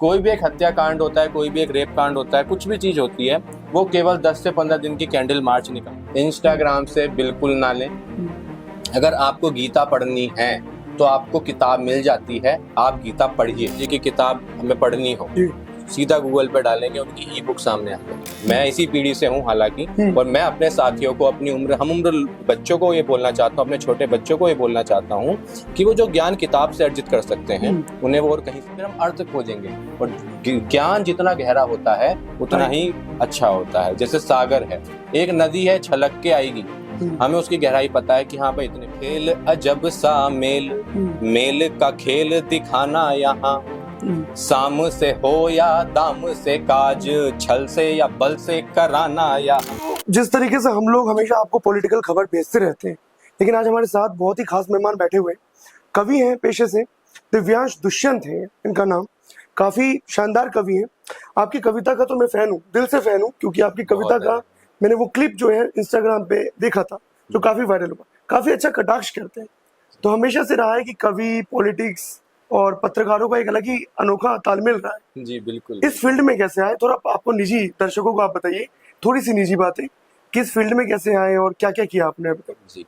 कोई भी एक हत्याकांड होता है, कोई भी एक रेप कांड होता है, कुछ भी चीज होती है, वो केवल 10 से 15 दिन की कैंडल मार्च निकल। इंस्टाग्राम से बिल्कुल ना लें। अगर आपको गीता पढ़नी है तो आपको किताब मिल जाती है, आप गीता पढ़िए। जी की किताब हमें पढ़नी हो, सीधा गूगल पे डालेंगे, उनकी ई बुक सामने आ जाएगी। मैं इसी पीढ़ी से हूँ हालांकि, और मैं अपने साथियों को, अपनी हम उम्र बच्चों को ये बोलना चाहता हूँ, अपने छोटे बच्चों को ये बोलना चाहता हूँ कि वो जो ज्ञान किताब से अर्जित कर सकते हैं उन्हें वो और कहीं से हम अर्थ खोजेंगे। और ज्ञान जितना गहरा होता है उतना ही अच्छा होता है। जैसे सागर है, एक नदी है, छलक के आएगी, हमें उसकी गहराई पता है कि हाँ भाई इतने। खेल अजब सा मेल, मेल का खेल दिखाना यहाँ, साम से हो या दाम से काज, छल से या बल से कराना या। जिस तरीके से हम लोग हमेशा आपको पॉलिटिकल खबर भेजते रहते हैं, लेकिन आज हमारे साथ बहुत ही खास मेहमान बैठे हुए हैं। कवि हैं पेशे से, दिव्यांश दुष्यंत है इनका नाम। काफी शानदार कवि हैं। आपकी कविता का तो मैं फैन हूँ, दिल से फैन हूँ, क्योंकि आपकी कविता का मैंने वो क्लिप जो है इंस्टाग्राम पे देखा था जो काफी वायरल हुआ। काफी अच्छा कटाक्ष करते हैं। तो हमेशा से रहा है कि कवि, पॉलिटिक्स और पत्रकारों का एक अलग ही अनोखा तालमेल रहा है। जी बिल्कुल। इस फील्ड में कैसे आए, थोड़ा आपको निजी दर्शकों को आप बताइए, थोड़ी सी निजी बातें, किस फील्ड में कैसे आए और क्या क्या किया आपने अभी तक। जी,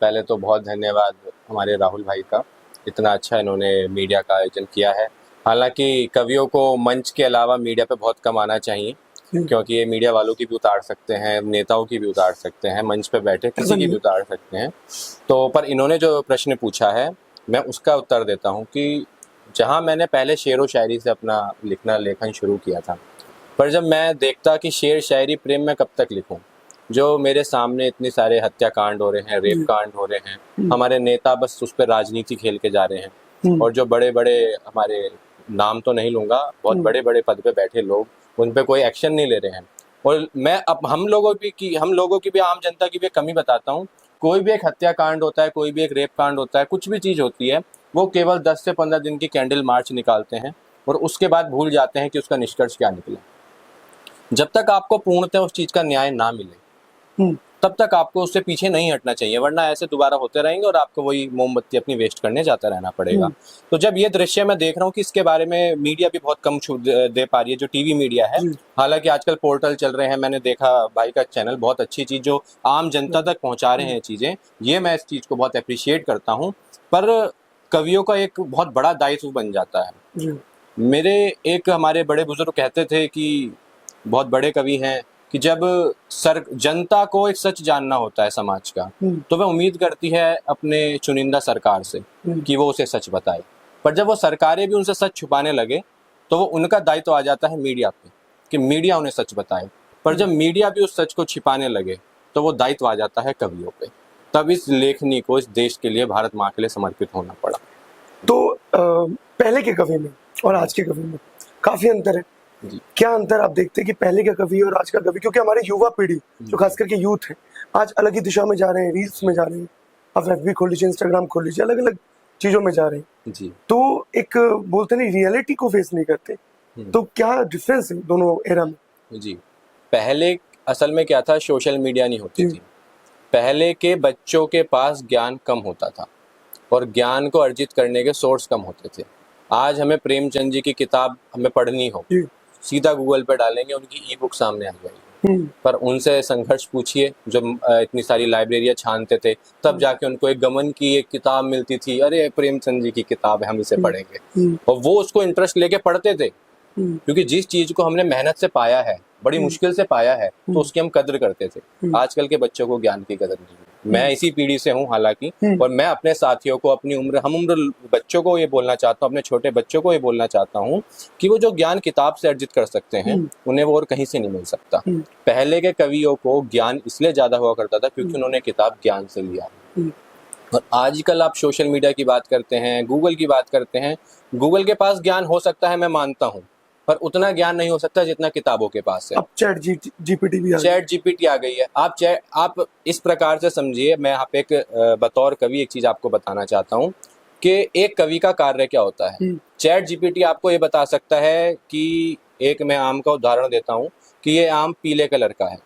पहले तो बहुत धन्यवाद हमारे राहुल भाई का, इतना अच्छा इन्होंने मीडिया का आयोजन किया है। हालांकि कवियों को मंच के अलावा मीडिया पे बहुत कम आना चाहिए, क्योंकि ये मीडिया वालों की भी उतार सकते हैं, नेताओं की भी उतार सकते हैं, मंच पे बैठे किसी की भी उतार सकते हैं। तो पर इन्होंने जो प्रश्न पूछा है मैं उसका उत्तर देता हूँ कि जहाँ मैंने पहले शेर व शायरी से अपना लेखन शुरू किया था, पर जब मैं देखता कि शेर शायरी प्रेम में कब तक लिखूं, जो मेरे सामने इतने सारे हत्याकांड हो रहे हैं, रेप कांड हो रहे हैं, हमारे नेता बस उस पर राजनीति खेल के जा रहे हैं, और जो बड़े बड़े हमारे, नाम तो नहीं लूंगा, बहुत बड़े बड़े पद पे बैठे लोग, उन पे कोई एक्शन नहीं ले रहे हैं। और मैं अब हम लोगों की भी आम जनता की भी एक कमी बताता हूँ। कोई भी एक हत्याकांड होता है, कोई भी एक रेप कांड होता है, कुछ भी चीज होती है, वो केवल 10 से 15 दिन की कैंडल मार्च निकालते हैं और उसके बाद भूल जाते हैं कि उसका निष्कर्ष क्या निकला। जब तक आपको पूर्णतः उस चीज का न्याय ना मिले तब तक आपको उससे पीछे नहीं हटना चाहिए, वरना ऐसे दोबारा होते रहेंगे और आपको वही मोमबत्ती अपनी वेस्ट करने जाता रहना पड़ेगा। तो जब ये दृश्य मैं देख रहा हूँ कि इसके बारे में मीडिया भी बहुत कम छूट दे पा रही है, जो टीवी मीडिया है। हालांकि आजकल पोर्टल चल रहे हैं, मैंने देखा भाई का चैनल, बहुत अच्छी चीज जो आम जनता तक पहुंचा रहे हैं चीजें, ये मैं इस चीज को बहुत अप्रिशिएट करता हूँ। पर कवियों का एक बहुत बड़ा दायित्व बन जाता है। मेरे एक हमारे बड़े बुजुर्ग कहते थे कि बहुत बड़े कवि हैं कि जब जनता को एक सच जानना होता है समाज का, तो वह उम्मीद करती है अपने चुनिंदा सरकार से कि वो उसे सच बताए। पर जब वो सरकारें भी उनसे सच छुपाने लगे तो वो उनका दायित्व आ जाता है मीडिया पे कि मीडिया उन्हें सच बताए। पर जब मीडिया भी उस सच को छिपाने लगे तो वो दायित्व आ जाता है कवियों पे। तब इस लेखनी को इस देश के लिए, भारत माँ के लिए समर्पित होना पड़ा। तो पहले के कवि में और आज के कवि में काफी अंतर है। क्या अंतर आप देखते हैं कि पहले का कवि और आज का कवि, क्योंकि हमारी युवा पीढ़ी जो खास करके यूथ है आज अलग ही दिशा में जा रहे हैं, रील्स में जा रहे हैं, आप FB खोल लीजिए, इंस्टाग्राम खोल लीजिए, अलग अलग चीजों में जा रहे हैं जी। तो एक बोलते नहीं, रियलिटी को फेस नहीं करते। तो क्या डिफरेंस है दोनों एरा में? जी, पहले असल में क्या था, सोशल मीडिया नहीं होती थी, पहले के बच्चों के पास ज्ञान कम होता था और ज्ञान को अर्जित करने के सोर्स कम होते थे। आज हमें प्रेमचंद जी की किताब हमें पढ़नी हो, सीधा गूगल पे डालेंगे, उनकी ई बुक सामने आ जाएगी। पर उनसे संघर्ष पूछिए, जो इतनी सारी लाइब्रेरियां छानते थे, तब जाके उनको एक गमन की एक किताब मिलती थी, अरे प्रेमचंद जी की किताब है, हम इसे पढ़ेंगे, और वो उसको इंटरेस्ट लेके पढ़ते थे। क्योंकि जिस चीज को हमने मेहनत से पाया है, बड़ी मुश्किल से पाया है, तो उसकी हम कदर करते थे। आजकल के बच्चों को ज्ञान की कदर नहीं है। मैं इसी पीढ़ी से हूँ हालांकि, और मैं अपने साथियों को, अपनी हम उम्र बच्चों को ये बोलना चाहता हूँ, अपने छोटे बच्चों को ये बोलना चाहता हूँ कि वो जो ज्ञान किताब से अर्जित कर सकते हैं उन्हें वो और कहीं से नहीं मिल सकता। पहले के कवियों को ज्ञान इसलिए ज्यादा हुआ करता था क्योंकि उन्होंने किताब ज्ञान से लिया। और आजकल आप सोशल मीडिया की बात करते हैं, गूगल की बात करते हैं, गूगल के पास ज्ञान हो सकता है, मैं मानता हूँ, पर उतना ज्ञान नहीं हो सकता जितना किताबों के पास है। अब चैट जीपीटी आ गई है। आप इस प्रकार से समझिए, मैं यहाँ पे एक बतौर कवि एक चीज आपको बताना चाहता हूँ कि एक कवि का कार्य क्या होता है। चैट जीपीटी आपको ये बता सकता है कि एक मैं आम का उदाहरण देता हूँ कि ये आम पीले कलर का है,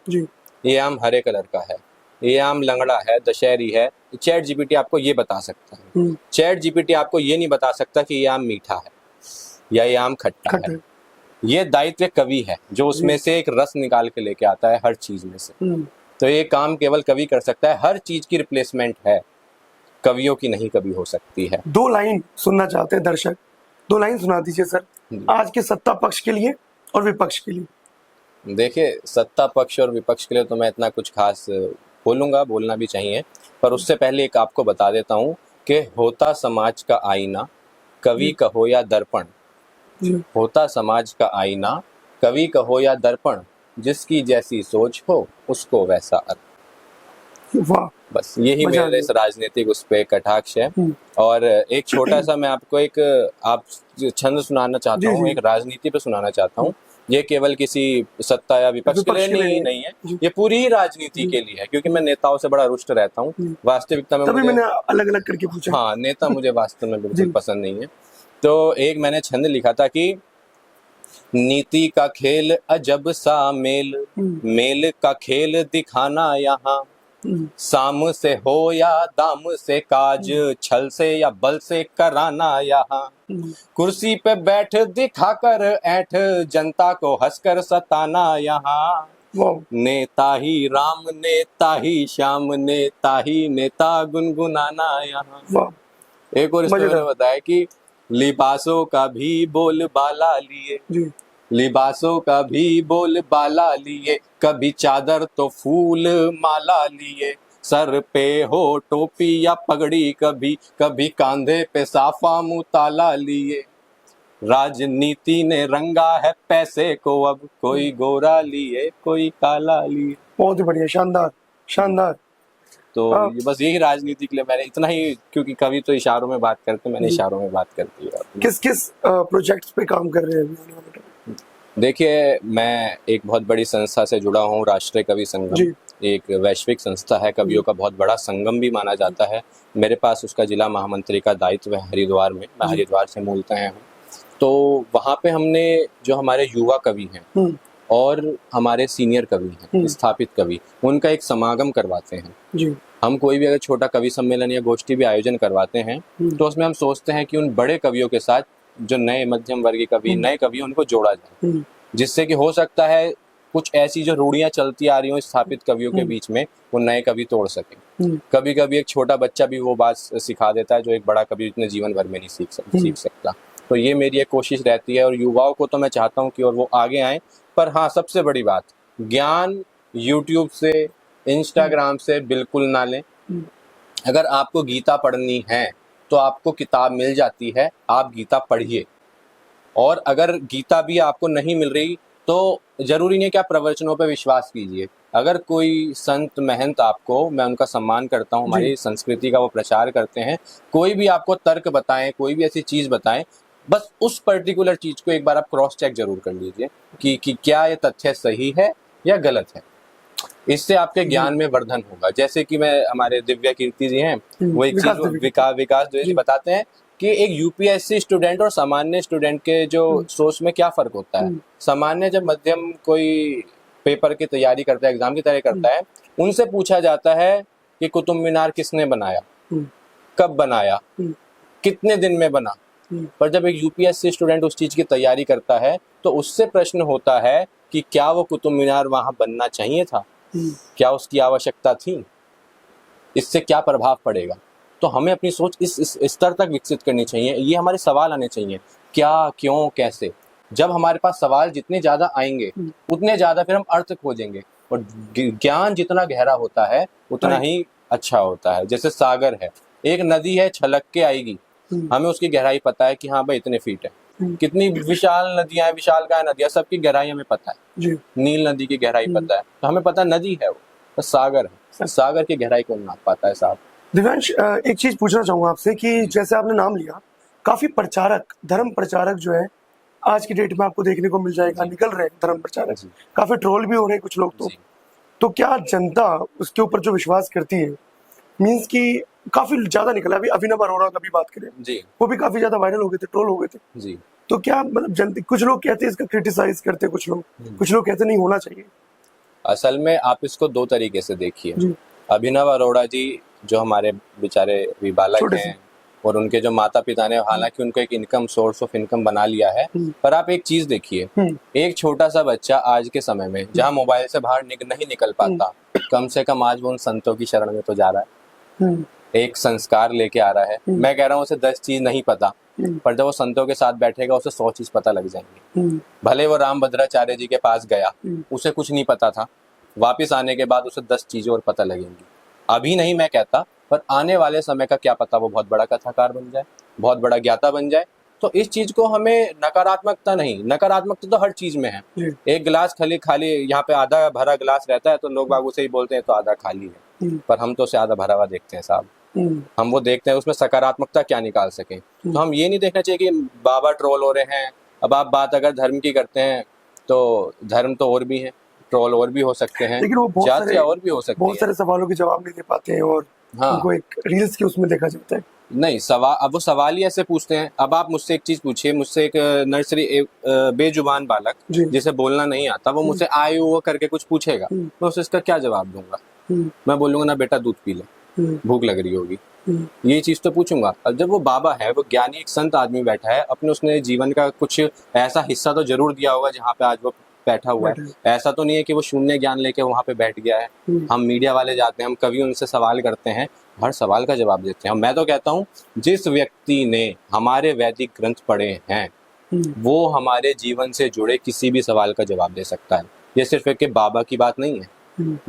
ये आम हरे कलर का है, ये आम लंगड़ा है, दशहरी है। चैट जीपीटी आपको ये बता सकता है। चैट जीपीटी आपको ये नहीं बता सकता कि ये आम मीठा है। या ये आम खट्टा खट्टा है। है। ये दायित्व कवि है जो उसमें से एक रस निकाल के लेके आता है हर चीज में से। तो ये काम केवल कवि कर सकता है, हर चीज की रिप्लेसमेंट है, कवियों की नहीं कभी हो सकती है। 2 लाइन सुनना चाहते हैं दर्शक, 2 लाइन सुना दीजिए सर, आज के सत्ता पक्ष के लिए और विपक्ष के लिए। देखिए, सत्ता पक्ष और विपक्ष के लिए तो मैं इतना कुछ खास बोलूंगा, बोलना भी चाहिए, पर उससे पहले एक आपको बता देता हूँ कि होता समाज का आईना, कवि कहो या दर्पण, होता समाज का आईना, कवि कहो या दर्पण, जिसकी जैसी सोच हो उसको वैसा अर्थ। वाह, बस यही मजा आ मेरे इस गया। राजनीतिक उस पे कटाक्ष है। और एक छोटा सा मैं आपको एक आप छंद सुनाना चाहता जी हूँ, जी एक राजनीति पे सुनाना चाहता हूँ। ये केवल किसी सत्ता या विपक्ष के लिए विपक्ष के लिए नहीं है, जी। ये पूरी ही राजनीति के लिए है, क्योंकि मैं नेताओं से बड़ा रुष्ट रहता हूँ। वास्तविकता में तभी मुझे, मैंने अलग अलग करके पूछा। हाँ, नेता मुझे वास्तव में बिल्कुल जी। पसंद नहीं है। तो एक मैंने छंद लिखा था कि नीति का खेल अजब सा मेल, मेल का खेल दिखाना यहाँ, साम से हो या दाम से काज, छल से या बल से कराना यहाँ, कुर्सी पे बैठ दिखाकर ऐठ, जनता को हंसकर सताना यहाँ, वाह, नेता ही राम नेता ही श्याम, नेता ही नेता गुनगुनाना यहाँ। वाह, एक और इसमें मैंने मजेदार। बताया कि लिबासों का भी बोल बाला लिए, जी लिबासों का भी बोल बाला लिए, कभी चादर तो फूल माला लिए, सर पे हो टोपी या पगड़ी, कभी कभी कांधे पे साफा मुंह ताला लिए, राजनीति ने रंगा है पैसे को अब, कोई गोरा लिए कोई काला लिए। बहुत ही बढ़िया, शानदार शानदार। तो हाँ। ये बस यही राजनीति के लिए मैंने इतना ही, क्योंकि कवि तो इशारों में बात करते, मैंने इशारों में बात कर दी है। किस किस प्रोजेक्ट्स पे काम कर रहे हैं अभी आने वाले टाइम में? देखिए, मैं एक बहुत बड़ी संस्था से जुड़ा हूँ, राष्ट्रीय कवि संगम, जी। एक वैश्विक संस्था है, कवियों का बहुत बड़ा संगम भी माना जाता है। मेरे पास उसका जिला महामंत्री का दायित्व है हरिद्वार में, मैं हरिद्वार से मूलतः हूँ। तो वहाँ पे हमने जो हमारे युवा कवि हैं और हमारे सीनियर कवि हैं, स्थापित कवि, उनका एक समागम करवाते हैं। जी। हम कोई भी अगर छोटा कवि सम्मेलन या गोष्ठी भी आयोजन करवाते हैं तो उसमें हम सोचते हैं कि उन बड़े कवियों के साथ जो नए मध्यम वर्गीय कवि, नए कवि, उनको जोड़ा जाए, जिससे कि हो सकता है कुछ ऐसी जो रूढ़ियां चलती आ रही हो स्थापित कवियों के बीच में, वो नए कवि तोड़ सके। कभी कभी एक छोटा बच्चा भी वो बात सिखा देता है जो एक बड़ा कवि इतने जीवन भर में नहीं सीख सकता। तो ये मेरी एक कोशिश रहती है, और युवाओं को तो मैं चाहता हूँ कि और वो आगे आएं। पर हाँ, सबसे बड़ी बात, ज्ञान यूट्यूब से, इंस्टाग्राम से बिल्कुल ना लें। अगर आपको गीता पढ़नी है तो आपको किताब मिल जाती है, आप गीता पढ़िए। और अगर गीता भी आपको नहीं मिल रही तो जरूरी नहीं कि आप प्रवचनों पे विश्वास कीजिए। अगर कोई संत महंत आपको, मैं उनका सम्मान करता हूँ, हमारी संस्कृति का वो प्रचार करते हैं, कोई भी आपको तर्क बताएं, कोई भी ऐसी चीज बताएं, बस उस पर्टिकुलर चीज को एक बार आप क्रॉस चेक जरूर कर लीजिए कि क्या ये तथ्य सही है या गलत है। इससे आपके ज्ञान में वर्धन होगा। जैसे कि मैं, हमारे दिव्या कीर्ति जी हैं, वो एक चीज विकास द्विवेदी बताते हैं कि एक यूपीएससी स्टूडेंट और सामान्य स्टूडेंट के जो सोच में क्या फर्क होता है। सामान्य जब मध्यम कोई पेपर की तैयारी करता है, एग्जाम की तैयारी करता है, उनसे पूछा जाता है कि कुतुब मीनार किसने बनाया, कब बनाया, कितने दिन में बना। पर जब एक यूपीएससी स्टूडेंट उस चीज की तैयारी करता है तो उससे प्रश्न होता है कि क्या वो कुतुब मीनार वहां बनना चाहिए था, क्या उसकी आवश्यकता थी, इससे क्या प्रभाव पड़ेगा। तो हमें अपनी सोच इस स्तर तक विकसित करनी चाहिए। ये हमारे सवाल आने चाहिए, क्या, क्यों, कैसे। जब हमारे पास सवाल जितने ज्यादा आएंगे उतने ज्यादा फिर हम अर्थ खोजेंगे, और ज्ञान जितना गहरा होता है उतना ही अच्छा होता है। जैसे सागर है, एक नदी है, छलक के आएगी, हमें उसकी गहराई पता है कि हाँ भाई इतने फीट है। कितनी विशाल नदियां, विशालकाय नदियां, सबकी गहराई हमें पता है। नील नदी की गहराई पता है, तो हमें पता नदी है वो, तो सागर है, सागर की गहराई कौन नाप पाता है साहब। दिव्यांश, एक चीज पूछना चाहूंगा आपसे कि जैसे आपने नाम लिया, काफी प्रचारक, धर्म प्रचारक जो है आज की डेट में आपको देखने को मिल जाएगा, निकल रहे हैं धर्म प्रचारक, काफी ट्रोल भी हो रहे हैं कुछ लोग। तो क्या जनता उसके ऊपर जो विश्वास करती है, मीन्स कि काफी ज्यादा निकला। अभी अभिनव अरोड़ा का भी बात करें जी, वो भी काफी ज्यादा वायरल हो गए थे, ट्रोल हो गए थे जी। तो क्या मतलब जनता, कुछ लोग कहते हैं इसका क्रिटिसाइज करते हैं, कुछ लोग कहते नहीं होना चाहिए। असल में आप इसको दो तरीके से देखिए। अभिनव अरोड़ा जी जो हमारे बेचारे बालक हैं, और उनके जो माता पिता ने हालांकि उनको एक इनकम सोर्स ऑफ इनकम बना लिया है, पर आप एक चीज देखिए, एक छोटा सा बच्चा आज के समय में जहाँ मोबाइल से बाहर नहीं निकल पाता, कम से कम आज वो उन संतों की शरण में तो जा रहा है, एक संस्कार लेके आ रहा है। मैं कह रहा हूँ उसे 10 चीज नहीं पता, पर जब वो संतों के साथ बैठेगा उसे 100 चीज पता लग जाएंगी। भले वो रामभद्राचार्य जी के पास गया, उसे कुछ नहीं पता था, वापिस आने के बाद उसे 10 चीजें और पता लगेंगी। अभी नहीं मैं कहता, पर आने वाले समय का क्या पता, वो बहुत बड़ा कथाकार बन जाए, बहुत बड़ा ज्ञाता बन जाए। तो इस चीज को हमें नकारात्मकता नहीं, नकारात्मकता तो हर चीज में है। एक गिलास खाली खाली यहाँ पे आधा भरा गिलास रहता है तो लोग बाग उसे ही बोलते हैं तो आधा खाली है, पर हम तो उसे आधा भरा हुआ देखते हैं साहब। हम वो देखते हैं उसमें सकारात्मकता क्या निकाल सकें। तो हम ये नहीं देखना चाहिए कि बाबा ट्रोल हो रहे हैं। अब आप बात अगर धर्म की करते हैं तो धर्म तो और भी है, ट्रोल और भी हो सकते हैं, लेकिन वो जातियां और भी हो सकती हैं। बहुत सारे सवालों के जवाब नहीं दे पाते हैं और उनको एक रील्स के उसमें देखा जाता है। नहीं सवाल, अब वो सवाल ही ऐसे पूछते हैं। अब आप मुझसे एक चीज पूछिए, मुझसे एक नर्सरी एक बेजुबान बालक जिसे बोलना नहीं आता, वो मुझसे आयु वो करके कुछ पूछेगा, मैं उसे इसका क्या जवाब दूंगा? मैं बोलूंगा ना बेटा दूध पी ले, भूख लग रही होगी, ये चीज तो पूछूंगा। अब जब वो बाबा है, वो ज्ञानी एक संत आदमी बैठा है, अपने उसने जीवन का कुछ ऐसा हिस्सा तो जरूर दिया होगा जहाँ पे आज वो बैठा हुआ है। ऐसा तो नहीं है कि वो शून्य ज्ञान लेके वहां पे बैठ गया है। हम मीडिया वाले जाते हैं, हम कभी उनसे सवाल करते हैं, हर सवाल का जवाब देते हैं। मैं तो कहता हूँ जिस व्यक्ति ने हमारे वैदिक ग्रंथ पढ़े हैं वो हमारे जीवन से जुड़े किसी भी सवाल का जवाब दे सकता है। ये सिर्फ एक बाबा की बात नहीं है,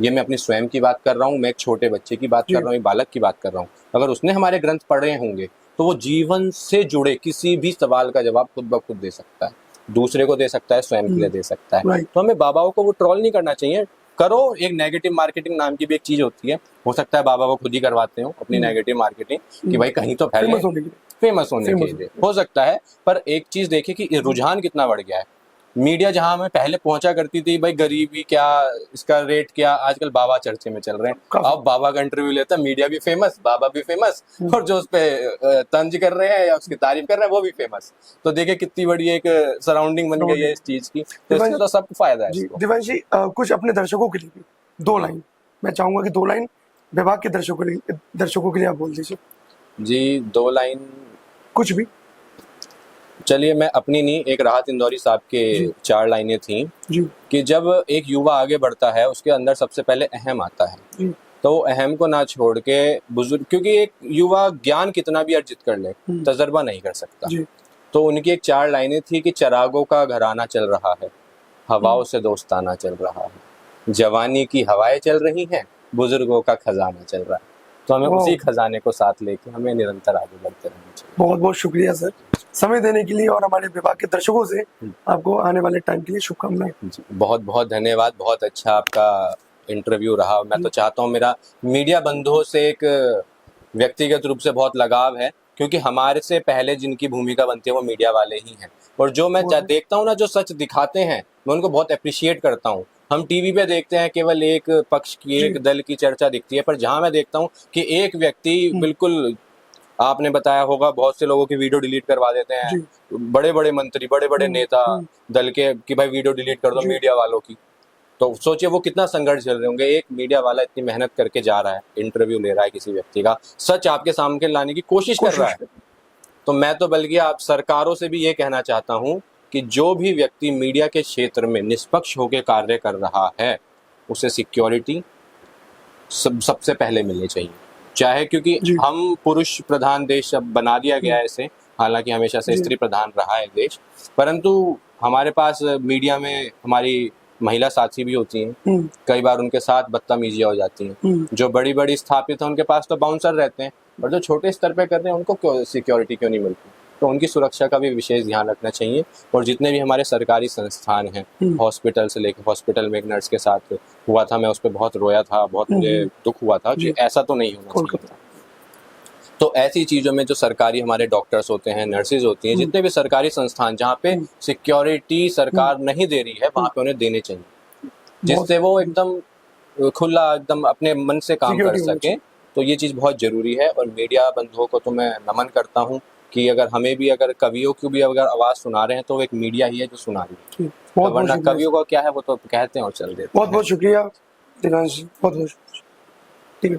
ये मैं अपनी स्वयं की बात कर रहा हूँ, मैं एक छोटे बच्चे की बात कर रहा हूँ, एक बालक की बात कर रहा हूँ। अगर उसने हमारे ग्रंथ पढ़े होंगे तो वो जीवन से जुड़े किसी भी सवाल का जवाब खुद ब खुद दे सकता है, दूसरे को दे सकता है, स्वयं के लिए दे सकता है। तो हमें बाबाओं को वो ट्रोल नहीं करना चाहिए। करो, एक नेगेटिव मार्केटिंग नाम की भी एक चीज होती है, हो सकता है बाबा वो खुद ही करवाते हो अपनी नेगेटिव मार्केटिंग कि भाई कहीं तो फैले, फेमस होने के लिए हो सकता है। पर एक चीज देखिए कि रुझान कितना बढ़ गया है। मीडिया जहां हमें पहले पहुंचा करती थी, भाई गरीबी क्या, इसका रेट क्या, आजकल बाबा चर्चे में चल रहे हैं। अब बाबा का इंटरव्यू लेता है, मीडिया भी फेमस, बाबा भी फेमस, और जो उस पे तंज कर रहे हैं या उसकी तारीफ कर रहे हैं वो भी फेमस। तो देखिए कितनी बड़ी एक सराउंडिंग बन गई है इस चीज की। तो इससे तो सबको फायदा है। दिवांश जी, कुछ अपने दर्शकों के लिए भी 2 लाइन मैं चाहूंगा कि 2 लाइन विभाग के दर्शकों के लिए आप बोल दीजिए। जी 2 लाइन कुछ भी चलिए, मैं अपनी नहीं, एक राहत इंदौरी साहब के 4 लाइनें थी कि जब एक युवा आगे बढ़ता है उसके अंदर सबसे पहले अहम आता है, तो अहम को ना छोड़ के बुजुर्ग, क्योंकि एक युवा ज्ञान कितना भी अर्जित कर ले तजर्बा नहीं कर सकता। तो उनकी एक 4 लाइनें थी कि चिरागों का घराना चल रहा है, हवाओं से दोस्ताना चल रहा है, जवानी की हवाएं चल रही हैं, बुजुर्गों का खजाना चल रहा है। तो हमें उसी खजाने को साथ लेके हमें निरंतर आगे बढ़ते रहना चाहिए। बहुत बहुत शुक्रिया सर समय देने के लिए, और हमारे विभाग के दर्शकों से आपको आने वाले टाइम के लिए शुभकामनाएं। बहुत बहुत धन्यवाद, बहुत अच्छा आपका इंटरव्यू रहा। मैं तो चाहता हूँ मेरा मीडिया बंधुओं से एक व्यक्तिगत रूप से बहुत लगाव है, क्योंकि हमारे से पहले जिनकी भूमिका बनती है वो मीडिया वाले ही हैं। और जो मैं देखता हूँ ना, जो सच दिखाते हैं, मैं उनको बहुत अप्रिशिएट करता हूँ। हम टीवी पे देखते हैं केवल एक पक्ष की, एक दल की चर्चा दिखती है, पर जहां मैं देखता हूँ कि एक व्यक्ति, बिल्कुल आपने बताया होगा, बहुत से लोगों की वीडियो डिलीट करवा देते हैं, बड़े बड़े मंत्री, बड़े बड़े नेता दल के, कि भाई वीडियो डिलीट कर दो मीडिया वालों की। तो सोचिए वो कितना संघर्ष झेल रहे होंगे। एक मीडिया वाला इतनी मेहनत करके जा रहा है, इंटरव्यू ले रहा है किसी व्यक्ति का, सच आपके सामने लाने की कोशिश कर रहा है। तो मैं तो बल्कि आप सरकारों से भी ये कहना चाहता हूँ कि जो भी व्यक्ति मीडिया के क्षेत्र में निष्पक्ष होकर कार्य कर रहा है उसे सिक्योरिटी सबसे पहले मिलनी चाहिए। चाहे, क्योंकि हम पुरुष प्रधान देश अब बना दिया गया है इसे, हालांकि हमेशा से स्त्री प्रधान रहा है देश, परंतु हमारे पास मीडिया में हमारी महिला साथी भी होती हैं, कई बार उनके साथ बदतमीजियां हो जाती हैं। जो बड़ी बड़ी स्थापित है उनके पास तो बाउंसर रहते हैं, और जो छोटे स्तर पे कर रहे हैं उनको सिक्योरिटी क्यों नहीं मिलती? तो उनकी सुरक्षा का भी विशेष ध्यान रखना चाहिए। और जितने भी हमारे सरकारी संस्थान हैं, हॉस्पिटल से लेकर, हॉस्पिटल में एक नर्स के साथ हुआ था, मैं उस पर बहुत रोया था, बहुत मुझे दुख हुआ था कि ऐसा तो नहीं होना चाहिए। तो ऐसी चीजों में जो सरकारी हमारे डॉक्टर्स होते हैं, नर्सेज होती हैं, जितने भी सरकारी संस्थान जहाँ पे सिक्योरिटी सरकार नहीं दे रही है, वहां पे उन्हें देने चाहिए, जिससे वो एकदम खुला, एकदम अपने मन से काम कर सके। तो ये चीज बहुत जरूरी है। और मीडिया बंधुओं को तो मैं नमन करता हूँ कि अगर हमें भी, अगर कवियों की भी अगर आवाज सुना रहे हैं तो एक मीडिया ही है जो सुना रही है, तो वरना कवियों का क्या है, वो तो कहते हैं और चल देते हैं। बहुत बहुत शुक्रिया दिवांश जी, बहुत बहुत ठीक है।